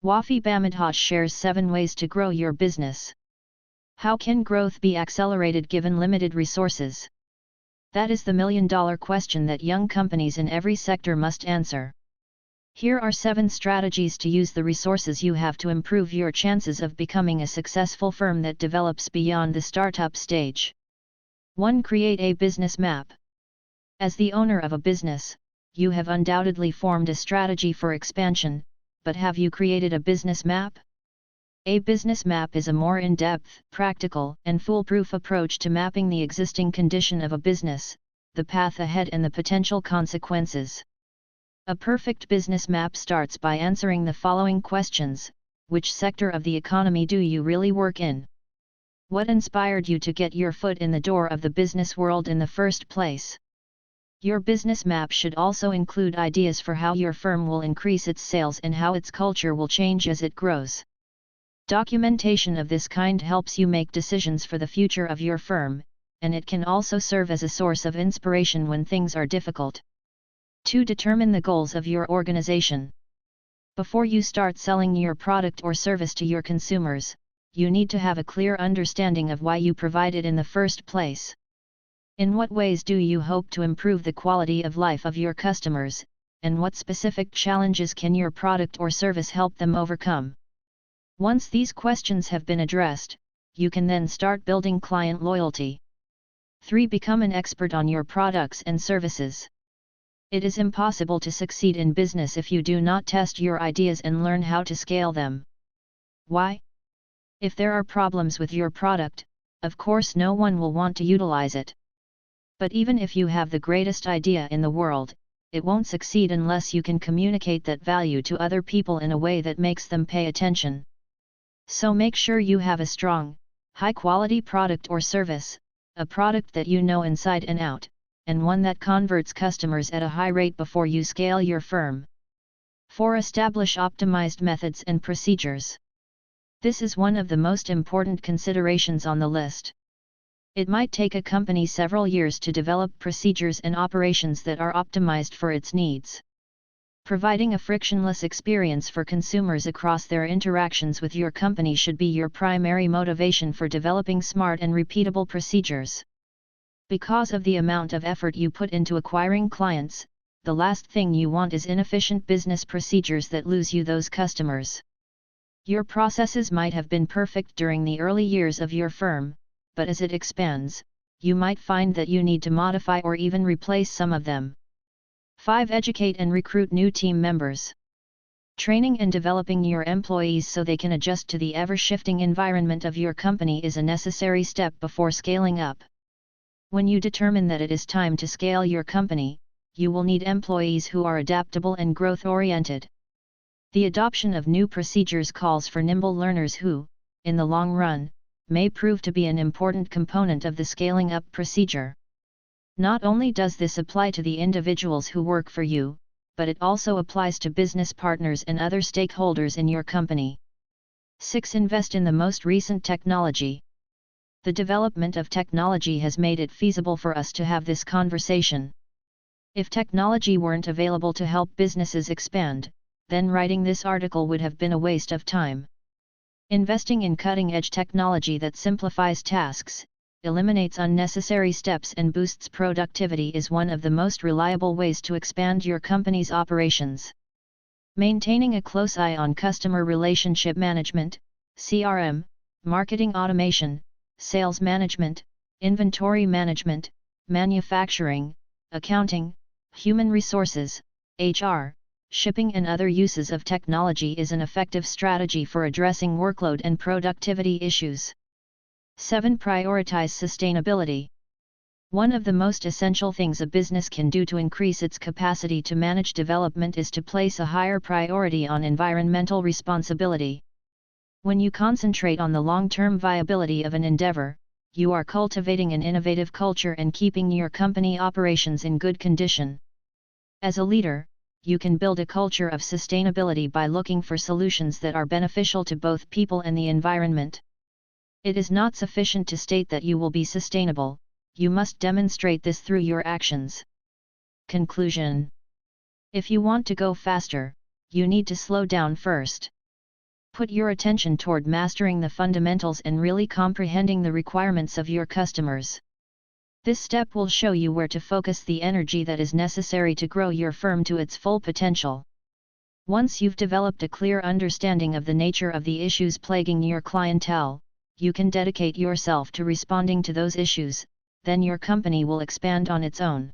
Wafiy Bamadhaj shares 7 ways to grow your business. How can growth be accelerated given limited resources? That is the million-dollar question that young companies in every sector must answer. Here are 7 strategies to use the resources you have to improve your chances of becoming a successful firm that develops beyond the startup stage. 1. Create a business map. As the owner of a business, you have undoubtedly formed a strategy for expansion, but have you created a business map? A business map is a more in-depth, practical, and foolproof approach to mapping the existing condition of a business, the path ahead and the potential consequences. A perfect business map starts by answering the following questions: which sector of the economy do you really work in? What inspired you to get your foot in the door of the business world in the first place? Your business map should also include ideas for how your firm will increase its sales and how its culture will change as it grows. Documentation of this kind helps you make decisions for the future of your firm, and it can also serve as a source of inspiration when things are difficult. 2. Determine the goals of your organization. Before you start selling your product or service to your consumers, you need to have a clear understanding of why you provide it in the first place. In what ways do you hope to improve the quality of life of your customers, and what specific challenges can your product or service help them overcome? Once these questions have been addressed, you can then start building client loyalty. 3. Become an expert on your products and services. It is impossible to succeed in business if you do not test your ideas and learn how to scale them. Why? If there are problems with your product, of course no one will want to utilize it. But even if you have the greatest idea in the world, it won't succeed unless you can communicate that value to other people in a way that makes them pay attention. So make sure you have a strong, high-quality product or service, a product that you know inside and out, and one that converts customers at a high rate before you scale your firm. 4. Establish optimized methods and procedures. This is one of the most important considerations on the list. It might take a company several years to develop procedures and operations that are optimized for its needs. Providing a frictionless experience for consumers across their interactions with your company should be your primary motivation for developing smart and repeatable procedures. Because of the amount of effort you put into acquiring clients, the last thing you want is inefficient business procedures that lose you those customers. Your processes might have been perfect during the early years of your firm, but as it expands, you might find that you need to modify or even replace some of them. 5. Educate and recruit new team members. Training and developing your employees so they can adjust to the ever-shifting environment of your company is a necessary step before scaling up. When you determine that it is time to scale your company, you will need employees who are adaptable and growth-oriented. The adoption of new procedures calls for nimble learners who, in the long run, may prove to be an important component of the scaling up procedure. Not only does this apply to the individuals who work for you, but it also applies to business partners and other stakeholders in your company. 6. Invest in the most recent technology. The development of technology has made it feasible for us to have this conversation. If technology weren't available to help businesses expand, then writing this article would have been a waste of time. Investing in cutting-edge technology that simplifies tasks, eliminates unnecessary steps and boosts productivity is one of the most reliable ways to expand your company's operations. Maintaining a close eye on customer relationship management, CRM, marketing automation, sales management, inventory management, manufacturing, accounting, human resources, HR, shipping and other uses of technology is an effective strategy for addressing workload and productivity issues. 7. Prioritize sustainability. One of the most essential things a business can do to increase its capacity to manage development is to place a higher priority on environmental responsibility. When you concentrate on the long-term viability of an endeavor, you are cultivating an innovative culture and keeping your company operations in good condition. As a leader, you can build a culture of sustainability by looking for solutions that are beneficial to both people and the environment. It is not sufficient to state that you will be sustainable, you must demonstrate this through your actions. Conclusion. If you want to go faster, you need to slow down first. Put your attention toward mastering the fundamentals and really comprehending the requirements of your customers. This step will show you where to focus the energy that is necessary to grow your firm to its full potential. Once you've developed a clear understanding of the nature of the issues plaguing your clientele, you can dedicate yourself to responding to those issues, then your company will expand on its own.